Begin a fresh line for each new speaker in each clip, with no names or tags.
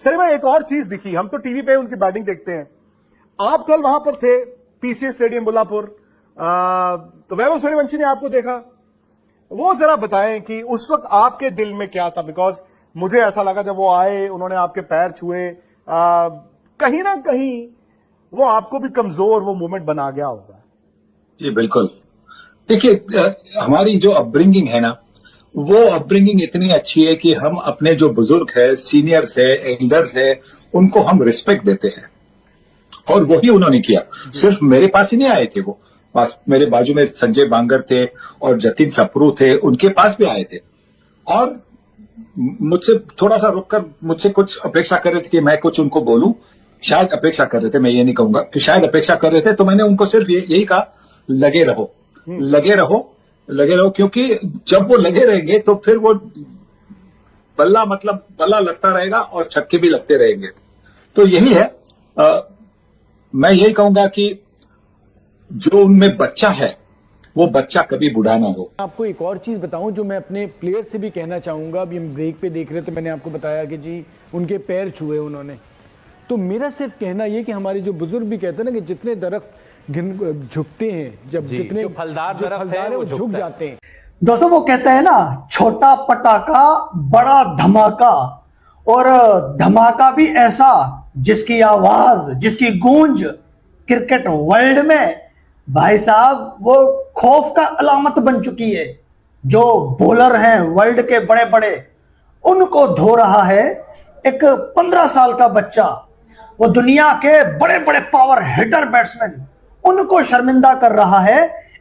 Sir एक और चीज दिखी, हम तो टीवी पे उनकी बैटिंग देखते हैं, आप कल वहां पर थे पीसीए स्टेडियम बुल्लापुर, तो वैभव सूर्यवंशी ने आपको देखा, वो जरा बताएं कि उस वक्त आपके दिल में क्या था। बिकॉज मुझे ऐसा लगा जब वो आए, उन्होंने आपके पैर छुए, कहीं ना कहीं वो आपको भी कमजोर वो मोमेंट बना गया होगा।
जी बिल्कुल। देखिए, हमारी जो अपब्रिंगिंग है ना, वो अपब्रिंगिंग इतनी अच्छी है कि हम अपने जो बुजुर्ग है, सीनियर्स है, एल्डर्स है, उनको हम रिस्पेक्ट देते हैं। और वही उन्होंने किया। सिर्फ मेरे पास ही नहीं आए थे, वो पास मेरे बाजू में संजय बांगर थे और जतिन सप्रू थे, उनके पास भी आए थे और मुझसे थोड़ा सा रुककर मुझसे कुछ अपेक्षा कर रहे थे कि मैं कुछ उनको बोलूं। शायद अपेक्षा कर रहे थे, मैं ये नहीं कहूंगा कि शायद अपेक्षा कर रहे थे। तो मैंने उनको सिर्फ यही कहा, लगे रहो, लगे रहो, लगे रहो, क्योंकि जब वो लगे रहेंगे तो फिर वो बल्ला लगता रहेगा और छक्के भी लगते रहेंगे। तो यही है। मैं यही कहूंगा कि जो उनमें बच्चा है वो बच्चा कभी बुढ़ा ना हो।
आपको एक और चीज बताऊं जो मैं अपने प्लेयर से भी कहना चाहूंगा। अभी हम ब्रेक पे देख रहे थे, मैंने आपको बताया कि जी उनके पैर छुए उन्होंने। तो मेरा सिर्फ कहना ये कि हमारे जो बुजुर्ग भी कहते हैं ना कि जितने दरख्त झुकते हैं, जब जितने
जो फलदार दरख्त है वो
झुक जाते हैं।
दोस्तों वो कहते हैं ना, छोटा पटाखा बड़ा धमाका, और धमाका भी ऐसा जिसकी आवाज, जिसकी गूंज क्रिकेट वर्ल्ड में भाई साहब वो खौफ का अलामत बन चुकी है। जो बॉलर हैं वर्ल्ड के बड़े बड़े, उनको धो रहा है एक 15 साल का बच्चा। वो दुनिया के बड़े बड़े पावर हिटर बैट्समैन, उनको शर्मिंदा कर रहा है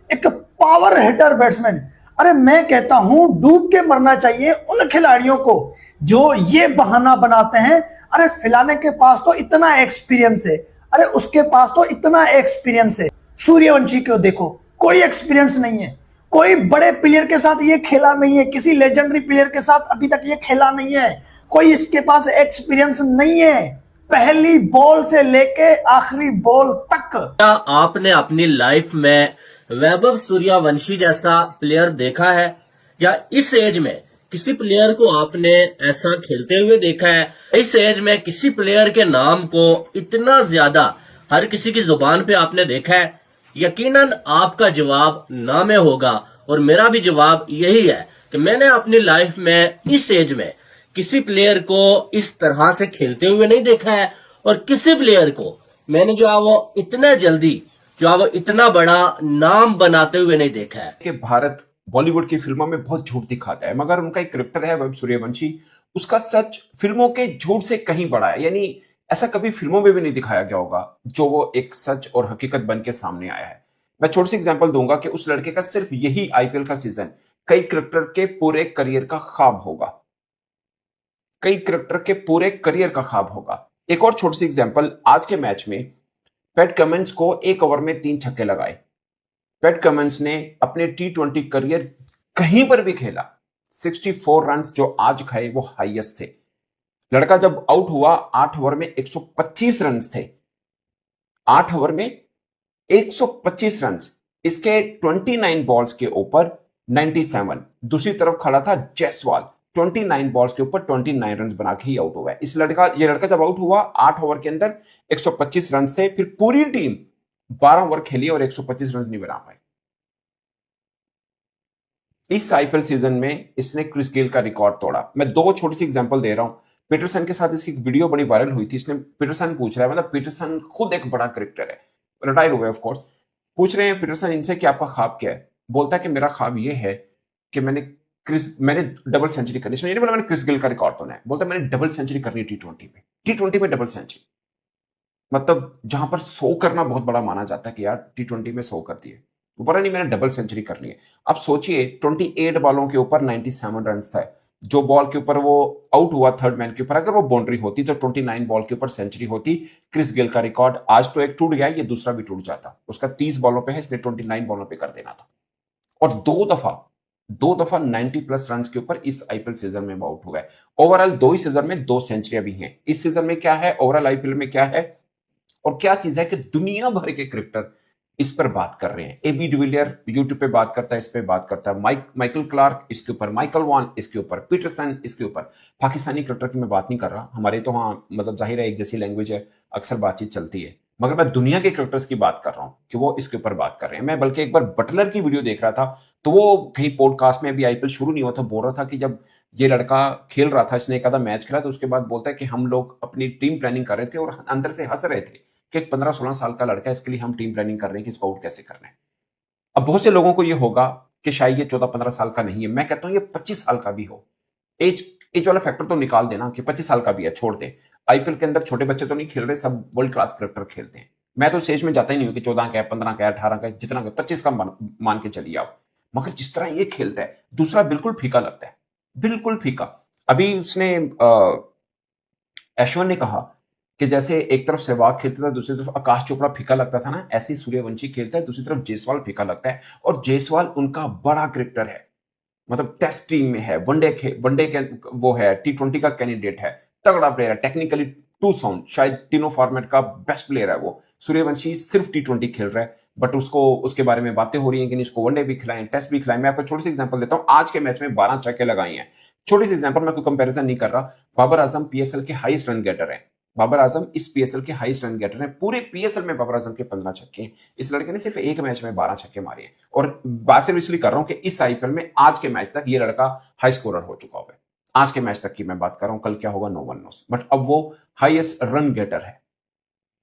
एक पावर हिटर बैट्समैन। अरे मैं कहता हूं डूब के मरना चाहिए उन खिलाड़ियों को जो ये बहाना बनाते हैं। अरे फिलाने के पास तो इतना एक्सपीरियंस है, अरे उसके पास तो इतना एक्सपीरियंस है। सूर्यवंशी को देखो, कोई एक्सपीरियंस नहीं है, कोई बड़े प्लेयर के साथ ये खेला नहीं है, किसी लेजेंडरी प्लेयर के साथ अभी तक ये खेला नहीं है, कोई इसके पास एक्सपीरियंस नहीं है। पहली बॉल से लेके आखिरी बॉल तक।
क्या आपने अपनी लाइफ में वैभव सूर्यवंशी जैसा प्लेयर देखा है, या इस एज में किसी प्लेयर को आपने ऐसा खेलते हुए देखा है? इस एज में किसी प्लेयर के नाम को इतना ज्यादा हर किसी की जुबान पे आपने देखा है? यकीनन आपका जवाब ना में होगा, और मेरा भी जवाब यही है कि मैंने अपनी लाइफ में इस एज में किसी प्लेयर को इस तरह से खेलते हुए नहीं देखा है, और किसी प्लेयर को मैंने जो है वो इतना जल्दी जो है वो इतना बड़ा नाम बनाते हुए नहीं देखा है।
कि भारत बॉलीवुड की फिल्मों में बहुत झूठ दिखाता है, मगर उनका एक कैरेक्टर है वैभव सूर्यवंशी, उसका सच फिल्मों के झूठ से कहीं बड़ा है। यानी ऐसा कभी फिल्मों में भी नहीं दिखाया गया होगा जो वो एक सच और हकीकत बन के सामने आया है। मैं छोटी सी एग्जांपल दूंगा कि उस लड़के का सिर्फ यही आईपीएल का सीजन कई क्रिकेटर के पूरे करियर का ख्वाब होगा, कई क्रिकेटर के पूरे करियर का ख्वाब होगा। एक और छोटी सी एग्जांपल, आज के मैच में पैट कमिंस को 1 ओवर में 3 छक्के लगाए। पैट कमिंस ने अपने टी20 करियर कहीं पर भी खेला 64 रन जो आज खाए वो हाईएस्ट थे। लड़का जब आउट हुआ 8 ओवर में 125 रन थे, 8 ओवर में 125 रन। इसके 29 बॉल्स के ऊपर 97। दूसरी तरफ खड़ा था जायसवाल, 29 बॉल्स के ऊपर 29 रन बना के ही आउट हुआ है। ये लड़का जब आउट हुआ 8 ओवर के अंदर 125 रन थे, फिर पूरी टीम 12 ओवर खेली और 125 रन नहीं बना पाए। इस आईपीएल सीजन में इसने क्रिस गेल का रिकॉर्ड तोड़ा। मैं 2 छोटी सी एग्जांपल दे रहा हूं। पीटरसन के साथ इसकी वीडियो बड़ी वायरल हुई थी। इसने पीटरसन पूछ रहा है, मतलब पीटरसन खुद एक बड़ा क्रिकेटर है, रिटायर हुए ऑफ कोर्स। पूछ रहे हैं पीटरसन इनसे कि आपका ख्वाब क्या है? बोलता है कि मेरा ख्वाब ये है कि मैंने डबल सेंचुरी करनी। इसने नहीं बोला मैंने क्रिस गेल का रिकॉर्ड तोड़ना है, बोलता मैंने डबल सेंचुरी करनी है टी20 में डबल सेंचुरी। मतलब जहां पर 100 करना बहुत बड़ा माना जाता है कि यार टी20 में 100 कर दिए, वो बोला नहीं मैंने डबल सेंचुरी करनी है। अब सोचिए 28 बॉलों के ऊपर 97 रन था। जो बॉल के ऊपर वो आउट हुआ थर्ड मैन के ऊपर, अगर वो बाउंड्री होती तो 29 बॉल के ऊपर सेंचुरी होती। क्रिस गेल का रिकॉर्ड आज तो एक टूट गया, ये दूसरा भी टूट जाता। उसका 30 बॉलों पे है, इसने 29 बॉलों पे कर देना था। और दो दफा 90 प्लस रन के ऊपर इस आईपीएल सीजन में आउट हुआ है। ओवरऑल 2 ही सीजन में 2 सेंचुरियां भी हैं। इस सीजन में क्या है, ओवरऑल आईपीएल में क्या है और क्या चीज है कि दुनिया भर के क्रिकेटर इस पर बात कर रहे हैं। एबी डिविलियर यूट्यूब पे बात करता है, इस पे बात करता है। माइकल क्लार्क इसके ऊपर, माइकल वॉन इसके ऊपर, पीटरसन इसके ऊपर। पाकिस्तानी क्रिकेटर की मैं बात नहीं कर रहा, हमारे तो हाँ मतलब जाहिर है एक जैसी लैंग्वेज है, अक्सर बातचीत चलती है, मगर मैं दुनिया के क्रिकेटर्स की बात कर रहा हूं कि वो इसके ऊपर बात कर रहे हैं। मैं बल्कि एक बार बटलर की वीडियो देख रहा था, तो वो कहीं पॉडकास्ट में, अभी आईपीएल शुरू नहीं हुआ था, बोल रहा था कि जब ये लड़का खेल रहा था, इसने एक आधा मैच खेला, तो उसके बाद बोलता है कि हम लोग अपनी टीम प्लानिंग कर रहे थे और अंदर से हंस रहे थे कि एक 15-16 साल का लड़का है, इसके लिए हम टीम प्लानिंग कर रहे हैं कि इसको आउट कैसे करना है। अब बहुत से लोगों को ये होगा कि शायद ये 14-15 साल का नहीं है, मैं कहता हूं ये 25 साल का भी हो। एज वाला फैक्टर तो निकाल देना कि 25 साल का भी है, छोड़ दे। आईपीएल के अंदर छोटे बच्चे तो नहीं खेल रहे, सब वर्ल्ड क्लास क्रिकेटर खेलते हैं। मैं तो स्टेज में जाता ही नहीं हूं कि 14 का है, 15 का है, 18 का है, जितना का 25 का मान के चलिए आप। मगर जिस तरह ये खेलता है, दूसरा बिल्कुल फीका लगता है, बिल्कुल फीका। अभी उसने ऐश्वर्य ने कहा कि जैसे एक तरफ सहवाग खेलता था, दूसरी तरफ आकाश चोपड़ा फीका लगता था ना, ऐसे ही सूर्यवंशी खेलता है, दूसरी तरफ जायसवाल फीका लगता है। और जायसवाल उनका बड़ा क्रिकेटर है, मतलब टेस्ट टीम में है, वनडे के वो है, T20 का कैंडिडेट है, तगड़ा प्लेयर है, टेक्निकली टू साउंड, शायद तीनों फॉर्मेट का बेस्ट प्लेयर है वो। सूर्यवंशी सिर्फ T20 खेल रहा है, बट उसको उसके बारे में बातें हो रही हैं कि इसको वनडे भी खिलाएं, टेस्ट भी खिलाएं। मैं आपको छोटी सी एग्जांपल देता हूं, आज के मैच में 12 छक्के लगाए हैं। छोटी सी एग्जांपल, मैं कोई कंपैरिजन नहीं कर रहा। बाबर आजम पीएसएल के हाईएस्ट रन गेटर है, बाबर आजम इस पीएसएल के हाईएस्ट रन गेटर हैं। पूरे पीएसएल में बाबर आजम के 15 छक्के हैं। इस लड़के ने सिर्फ एक मैच में 12 छक्के मारे हैं। और बात सिर्फ इसलिए कर रहा हूं कि इस आईपीएल में आज के मैच तक ये लड़का हाई स्कोरर हो चुका हुआ है। आज के मैच तक की मैं बात कर रहा हूं, कल क्या होगा नो वन नोस, बट अब वो हाईएस्ट रन गेटर है।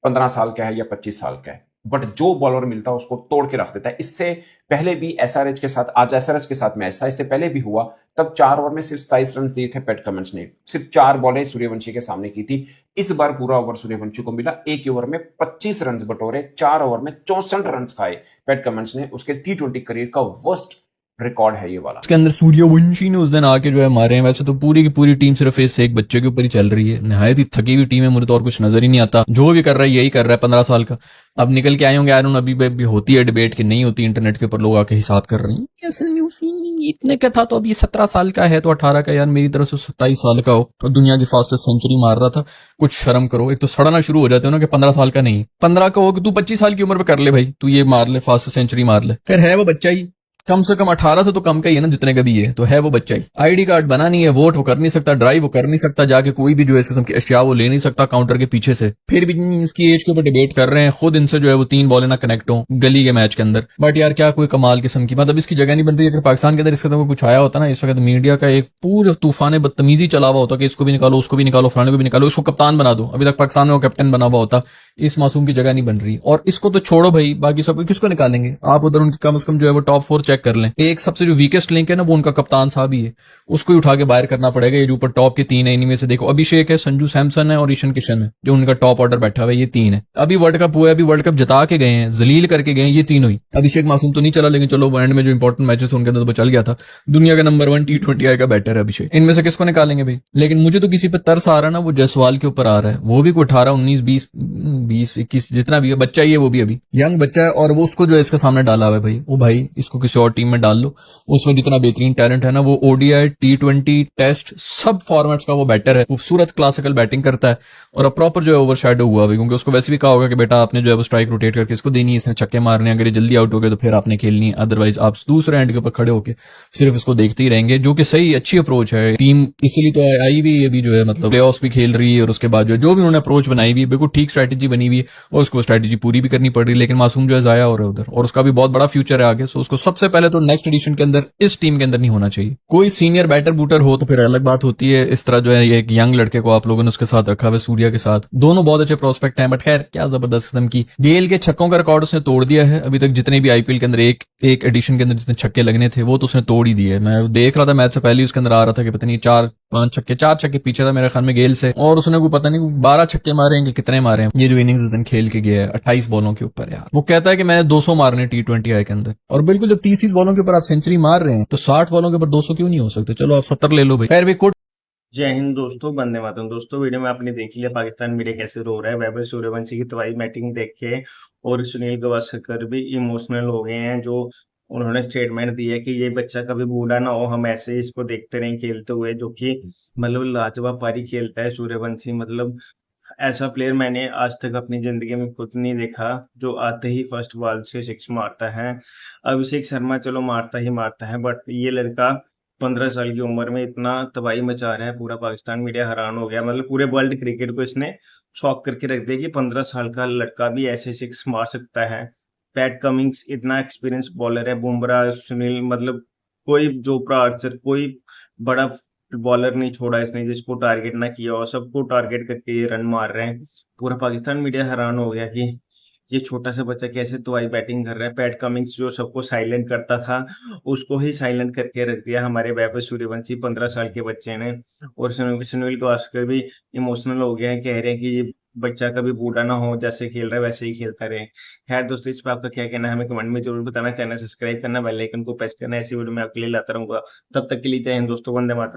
15 साल का है या 25 साल का है, बट जो बॉलर मिलता है उसको तोड़ के रख देता है। इससे पहले भी एसआरएच के साथ, आज एसआरएच के साथ मैच था, इससे पहले भी हुआ, तब 4 ओवर में सिर्फ 27 रन दिए थे पैट कमिंस ने, सिर्फ 4 बॉलें सूर्यवंशी के सामने की थी। इस बार पूरा ओवर सूर्यवंशी को मिला, एक ओवर में 25 रन बटोरे, 4 ओवर में 64 रन खाए पैट कमिंस ने। उसके T20 करियर का वर्स्ट रिकॉर्ड है ये वाला।
उसके अंदर सूर्यवंशी ने उस दिन आके जो है मारे हैं। वैसे तो पूरी की पूरी टीम सिर्फ इस एक बच्चे के ऊपर ही चल रही है, निहायत ही थकी हुई टीम है, मुझे तो और कुछ नजर ही नहीं आता। जो भी कर रहा है यही कर रहा है, 15 साल का। अब निकल के आए होंगे आयरन, अभी भी होती है डिबेट कि नहीं होती, इंटरनेट के ऊपर लोग आके हिसाब कर रहे हैं असल में इतने का था, तो अब ये 17 साल का है तो 18 का, यार मेरी तरफ से 27 साल का हो और दुनिया की फास्टेस्ट सेंचुरी मार रहा था। कुछ शर्म करो। एक तो सड़ना शुरू हो जाते हो ना कि 15 साल का नहीं, 15 का हो कि तू 25 साल की उम्र पे कर ले भाई, तू ये मार ले, फास्ट सेंचुरी मार ले। फिर है वो बच्चा ही, कम से कम 18 से तो कम का ही है ना, जितने का भी है, तो है वो बच्चा ही। आईडी कार्ड बना नहीं है, वोट वो कर नहीं सकता, ड्राइव वो कर नहीं सकता, जाके कोई भी जो है इस किस्म की अशिया वो ले नहीं सकता काउंटर के पीछे से। फिर भी उसकी एज के ऊपर डिबेट कर रहे हैं, खुद इनसे जो है वो 3 बॉलें ना कनेक्ट हो गली के मैच के अंदर। बट यार क्या कोई कमाल किस्म की, मतलब इसकी जगह नहीं बन रही। अगर पाकिस्तान के अंदर इसका कुछ आया होता ना, इस वक्त मीडिया का एक पूरा तूफान बदतमीजी चला हुआ होता कि इसको भी निकालो, उसको भी निकालो, फलाने को भी निकालो, इसको कप्तान बना दो। अभी तक पाकिस्तान में वो कैप्टन बना हुआ होता। इस मासूम की जगह नहीं बन रही। और इसको तो छोड़ो भाई, बाकी सब किसको निकालेंगे आप? उधर उनकी कम से कम जो है वो टॉप 4 चेक कर लें। एक सबसे जो वीकेस्ट लिंक है ना, वो उनका कप्तान साहब ही है, उसको ही उठा के बाहर करना पड़ेगा। ये जो ऊपर टॉप के 3 है, इनमें से देखो अभिषेक है, संजू सैमसन है और ईशान किशन है, जो उनका टॉप ऑर्डर बैठा हुआ है। ये 3 है। अभी वर्ल्ड कप हुआ है, अभी वर्ल्ड कप जिता के गए हैं, जलील करके गए हैं ये तीनों ही। अभिषेक मासूम तो नहीं चला, लेकिन चलो एंड में जो इंपॉर्टेंट मैचेस उनके अंदर तो चल गया था। दुनिया का नंबर 1 T20 आएगा बैटर है अभिषेक। इनमें से किसको निकालेंगे भाई? लेकिन मुझे तो किसी पे तरस आ रहा है ना, वो जायसवाल के ऊपर आ रहा है। वो भी कोई 18, 19, 20, 21 जितना भी है, बच्चा ही है, वो भी अभी यंग बच्चा है। और वो उसको जो है इसके सामने डाला हुआ है भाई, वो भाई इसको किसी और टीम में डाल लो, उसमें जितना बेहतरीन टैलेंट है ना, वो ओडीआई, T20, टेस्ट सब फॉर्मेट्स का वो बैटर है। खूबसूरत क्लासिकल बैटिंग करता है और अब प्रॉपर जो है ओवर शैडो हुआ भाई, क्योंकि उसको वैसे भी कहा होगा कि बेटा आपने जो है वो स्ट्राइक रोटेट करके इसको देनी है, इसने छक्के मारने, अगर ये जल्दी आउट हो गए तो फिर आपने खेलनी है, अदरवाइज आप दूसरे एंड के ऊपर खड़े होकर सिर्फ इसको देखते ही रहेंगे। जो कि सही अच्छी अप्रोच है। टीम इसलिए तो आई भी अभी जो है मतलब प्ले ऑफ भी खेल रही है, और उसके बाद जो भी उन्होंने अप्रोच बनाई हुई है, बिल्कुल ठीक स्ट्रैटेजी बनी हुई है और उसको स्ट्रैटेजी पूरी भी करनी पड़ रही है। लेकिन मासूम जो है जाया हो रहा है उधर, और उसका भी बहुत बड़ा फ्यूचर है आगे। सो उसको सबसे पहले तो नेक्स्ट एडिशन के अंदर इस टीम के अंदर नहीं होना चाहिए। कोई सीनियर बैटर बूटर हो तो फिर अलग बात होती है। इस तरह जो है एक यंग लड़के को आप लोगों ने उसके साथ रखा हुआ, सूर्या के साथ, दोनों बहुत अच्छे प्रोस्पेक्ट हैं। बट खैर क्या जबरदस्त किस्म की गेल के छक्कों का रिकॉर्ड उसने तोड़ दिया है। अभी तक जितने भी आईपीएल के अंदर एक एडिशन के अंदर जितने छक्के लगने थे वो तो उसने तोड़ ही दिए। मैं देख रहा था मैच से पहले उसके अंदर आ रहा था कि पता नहीं 4 छक्के पीछे था मेरे ख्याल में गेल से, और उसने को पता नहीं 12 छक्के मारे हैं कि कितने मारे हैं। ये जो इनिंग्स इस दिन खेल के गया है 28 बॉलों के ऊपर, यार वो कहता है कि मैंने 200 मारने T20 आई के अंदर। और बिल्कुल जब 30 बॉलों के ऊपर आप सेंचुरी मार रहे हैं तो 60 बॉलों के ऊपर 200 क्यों नहीं हो सकते? चलो आप 70 ले लो भाई। खैर भी कोट।
जय हिंद दोस्तों, वंदे मातरम। दोस्तों वीडियो में आपने देख लिया पाकिस्तान मीडिया कैसे रो रहा है वैभव सूर्यवंशी की तबाही बैटिंग देख के, और सुनील गावस्कर भी इमोशनल हो गए हैं। जो उन्होंने स्टेटमेंट दी है कि ये बच्चा कभी बूढ़ा ना हो, हम ऐसे ही इसको देखते रहें खेलते हुए, जो कि मतलब लाजवाब पारी खेलता है सूर्यवंशी। मतलब ऐसा प्लेयर मैंने आज तक अपनी जिंदगी में खुद नहीं देखा जो आते ही फर्स्ट बॉल से सिक्स मारता है। अभिषेक शर्मा चलो मारता ही मारता है, बट ये लड़का 15 साल की उम्र में इतना तबाही मचा रहा है, पूरा पाकिस्तान मीडिया हैरान हो गया। मतलब पूरे वर्ल्ड क्रिकेट को इसने शॉक करके रख दिया कि 15 साल का लड़का भी ऐसे सिक्स मार सकता है। पैट कमिंग्स इतना एक्सपीरियंस बॉलर है, बुमराह, सुनील, मतलब कोई जोफ्रा आर्चर, कोई बड़ा बॉलर नहीं छोड़ा इसने जिसको टारगेट ना किया, और सबको टारगेट करके ये रन मार रहे हैं। पूरा पाकिस्तान मीडिया हैरान हो गया कि ये छोटा सा बच्चा कैसे तबाही बैटिंग कर रहा है। पैट कमिंग्स जो सबको साइलेंट करता था उसको ही साइलेंट करके रख दिया हमारे वैभव सूर्यवंशी 15 साल के बच्चे ने। और सुनील गावस्कर भी इमोशनल हो गया है, कह रहे हैं कि ये बच्चा कभी बूढ़ा ना हो, जैसे खेल रहा है वैसे ही खेलता रहे। खैर दोस्तों, इस पर आपका क्या कहना है हमें कमेंट में जरूर बताना। चैनल सब्सक्राइब करना, बेल आइकन को प्रेस करना, ऐसी वीडियो मैं आपके लिए लाता रहूंगा। तब तक के लिए जय हिंद दोस्तों, वंदे मातरम।